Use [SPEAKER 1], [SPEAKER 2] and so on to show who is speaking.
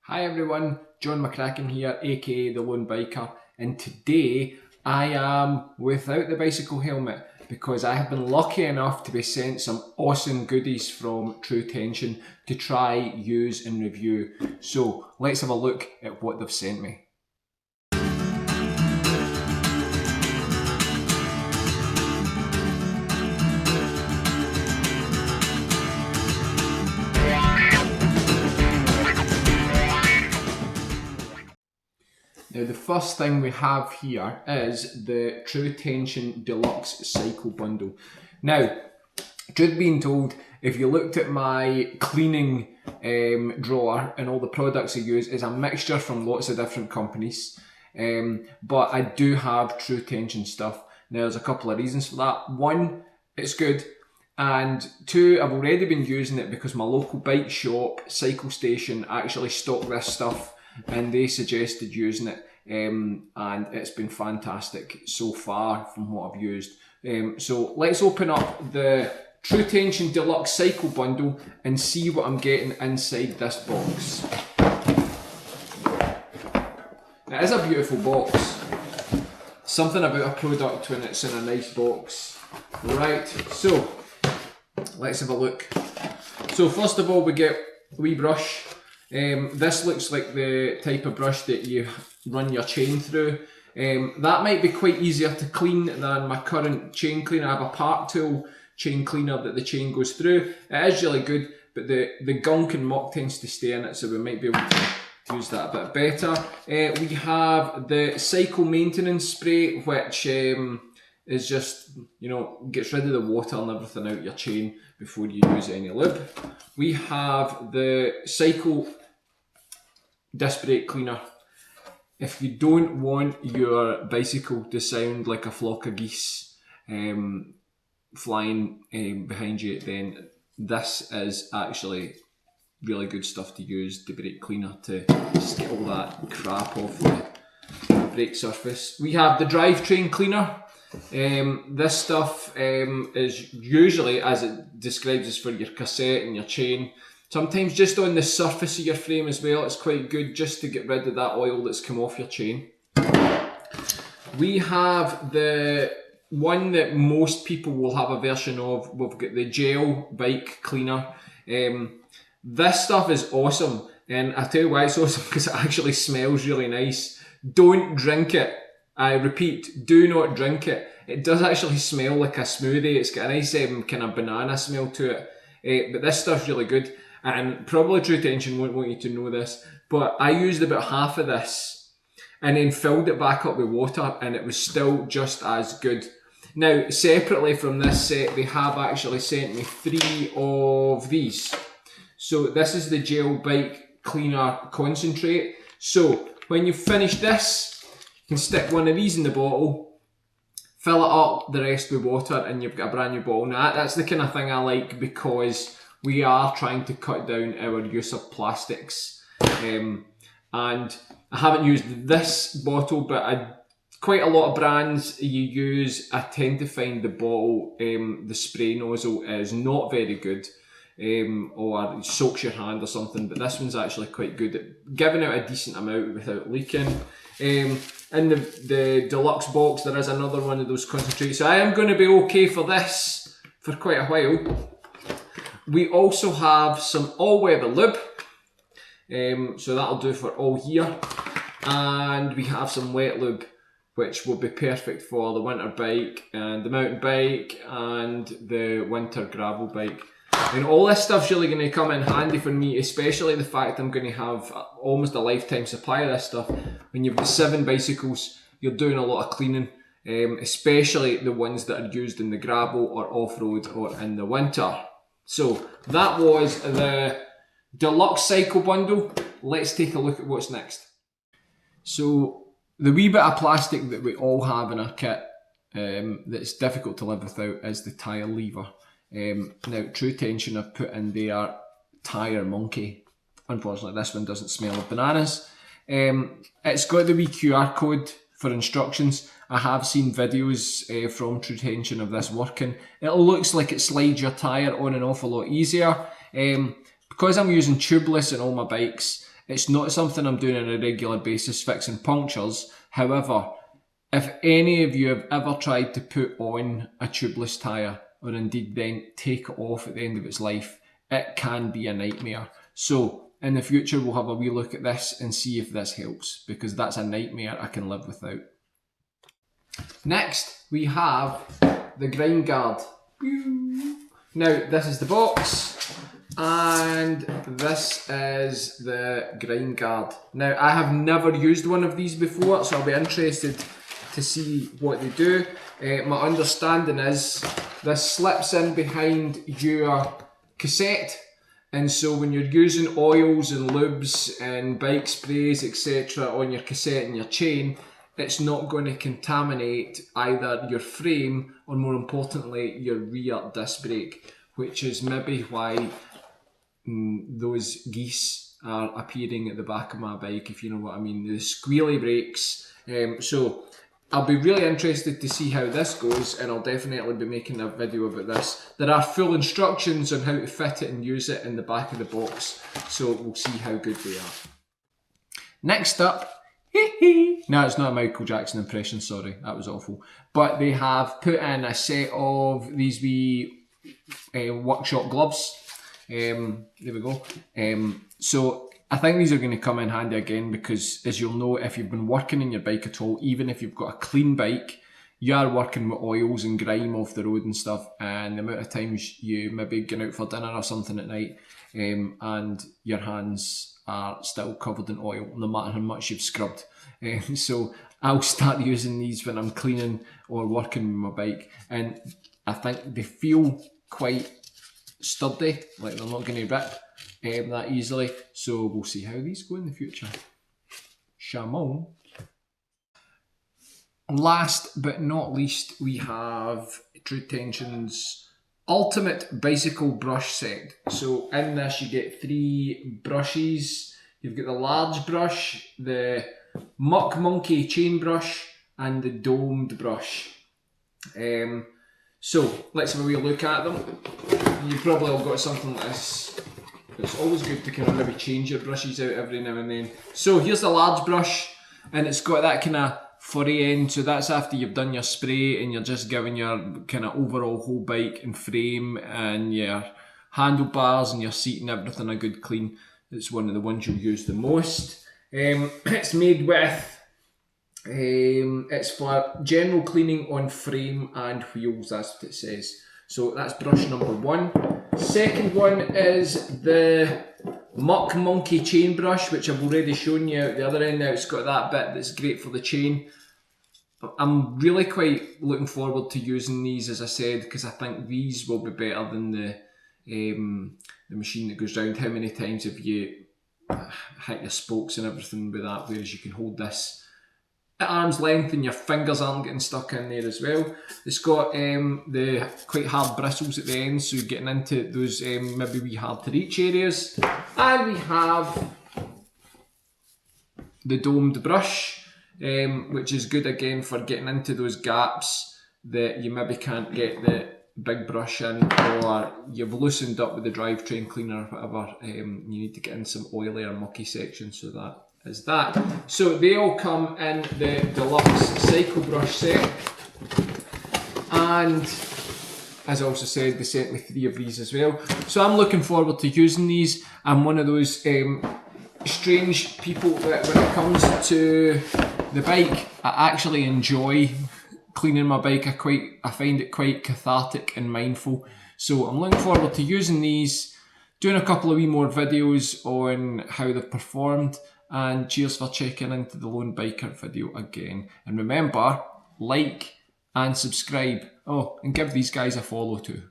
[SPEAKER 1] Hi everyone, John McCracken here, aka The Lone Biker, and today I am without the bicycle helmet because I have been lucky enough to be sent some awesome goodies from Tru Tension to try, use and review. So let's have a look at what they've sent me. Now the first thing we have here is the Tru Tension Deluxe Cycle Bundle. Now, truth being told, if you looked at my cleaning drawer and all the products I use, is a mixture from lots of different companies. But I do have Tru Tension stuff. Now there's a couple of reasons for that. One, it's good. And two, I've already been using it because my local bike shop, Cycle Station, actually stock this stuff and they suggested using it, and it's been fantastic so far from what I've used. So let's open up the Tru Tension Deluxe Cycle Bundle and see what I'm getting inside this box. It is a beautiful box. Something about a product when it's in a nice box. Right, so let's have a look. So first of all we get a wee brush. This looks like the type of brush that you run your chain through. That might be quite easier to clean than my current chain cleaner. I have a Part Tool chain cleaner that the chain goes through. It is really good, but the gunk and muck tends to stay in it, so we might be able to use that a bit better. We have the Cycle Maintenance Spray, which is just, gets rid of the water and everything out your chain before you use any lube. We have the Cycle Disc Brake Cleaner. If you don't want your bicycle to sound like a flock of geese flying behind you, then this is actually really good stuff to use, the brake cleaner, to just get all that crap off the brake surface. We have the Drivetrain Cleaner. This stuff is usually, as it describes, is for your cassette and your chain. Sometimes just on the surface of your frame as well, it's quite good just to get rid of that oil that's come off your chain. We have the one that most people will have a version of. We've got the Gel Bike Cleaner. This stuff is awesome, and I'll tell you why it's awesome, because it actually smells really nice. Don't drink it. I repeat, do not drink it. It does actually smell like a smoothie. It's got a nice kind of banana smell to it. But this stuff's really good. And probably Tru Tension won't want you to know this, but I used about half of this and then filled it back up with water, and it was still just as good. Now, separately from this set, they have actually sent me 3 of these. So this is the Gel Bike Cleaner Concentrate. So when you finish this, you can stick one of these in the bottle, fill it up the rest with water, and you've got a brand new bottle. Now that's the kind of thing I like, because we are trying to cut down our use of plastics. And I haven't used this bottle, but quite a lot of brands you use, I tend to find the bottle, the spray nozzle is not very good, or it soaks your hand or something, but this one's actually quite good at giving out a decent amount without leaking. In the deluxe box there is another one of those concentrates, so I am going to be okay for this for quite a while. We also have some all-weather lube, so that'll do for all year, and we have some wet lube, which will be perfect for the winter bike and the mountain bike and the winter gravel bike. And all this stuff's really going to come in handy for me, especially the fact I'm going to have almost a lifetime supply of this stuff. When you've got 7 bicycles, you're doing a lot of cleaning, especially the ones that are used in the gravel or off-road or in the winter. So that was the Deluxe Cycle Bundle. Let's take a look at what's next. So the wee bit of plastic that we all have in our kit that's difficult to live without is the tyre lever. Now Tru Tension have put in their tyre monkey. Unfortunately this one doesn't smell of bananas. It's got the wee QR code for instructions. I have seen videos from Tru Tension of this working. It looks like it slides your tyre on and off a lot easier. Because I'm using tubeless in all my bikes, It's not something I'm doing on a regular basis, fixing punctures. However, if any of you have ever tried to put on a tubeless tyre, or indeed then take it off at the end of its life, it can be a nightmare. So in the future, we'll have a wee look at this and see if this helps, because that's a nightmare I can live without. Next, we have the grind guard. Now, this is the box, and this is the grind guard. Now, I have never used one of these before, so I'll be interested to see what they do. My understanding is this slips in behind your cassette, and so when you're using oils and lubes and bike sprays, etc. on your cassette and your chain, it's not going to contaminate either your frame or, more importantly, your rear disc brake, which is maybe why those geese are appearing at the back of my bike, if you know what I mean, the squealy brakes. So I'll be really interested to see how this goes, and I'll definitely be making a video about this. There are full instructions on how to fit it and use it in the back of the box, so we'll see how good they are. Next up, no, it's not a Michael Jackson impression, sorry, that was awful. But they have put in a set of these wee workshop gloves. There we go. So I think these are going to come in handy again, because as you'll know, if you've been working on your bike at all, even if you've got a clean bike, you are working with oils and grime off the road and stuff, and the amount of times you maybe get out for dinner or something at night, and your hands are still covered in oil, no matter how much you've scrubbed. So I'll start using these when I'm cleaning or working with my bike, and I think they feel quite sturdy, like they're not going to rip that easily, so we'll see how these go in the future. Chamon. Last but not least, we have Tru Tension's Ultimate Bicycle Brush Set. So in this you get 3 brushes. You've got the large brush, the Muck Monkey chain brush, and the domed brush. So let's have a wee look at them. You've probably all got something like this. It's always good to kind of maybe change your brushes out every now and then. So here's the large brush, and it's got that kind of furry end, so that's after you've done your spray and you're just giving your kind of overall whole bike and frame and your handlebars and your seat and everything a good clean. It's one of the ones you'll use the most. It's made with, it's for general cleaning on frame and wheels, that's what it says. So that's brush number 1. Second one is the Muck Monkey chain brush, which I've already shown you at the other end. Now it's got that bit that's great for the chain. I'm really quite looking forward to using these, as I said, because I think these will be better than the machine that goes round. How many times have you hit your spokes and everything with that, whereas you can hold this at arm's length and your fingers aren't getting stuck in there as well. It's got the quite hard bristles at the end, so you're getting into those maybe wee hard to reach areas. And we have the domed brush, which is good again for getting into those gaps that you maybe can't get the big brush in, or you've loosened up with the drivetrain cleaner or whatever. You need to get in some oily or mucky sections, so that is that. So they all come in the deluxe cycle brush set, and as I also said, they sent me 3 of these as well. So I'm looking forward to using these. I'm one of those strange people that when it comes to the bike, I actually enjoy cleaning my bike. I find it quite cathartic and mindful. So I'm looking forward to using these, doing a couple of wee more videos on how they've performed, and cheers for checking into the Lone Biker video again. And remember, like and subscribe. Oh, and give these guys a follow too.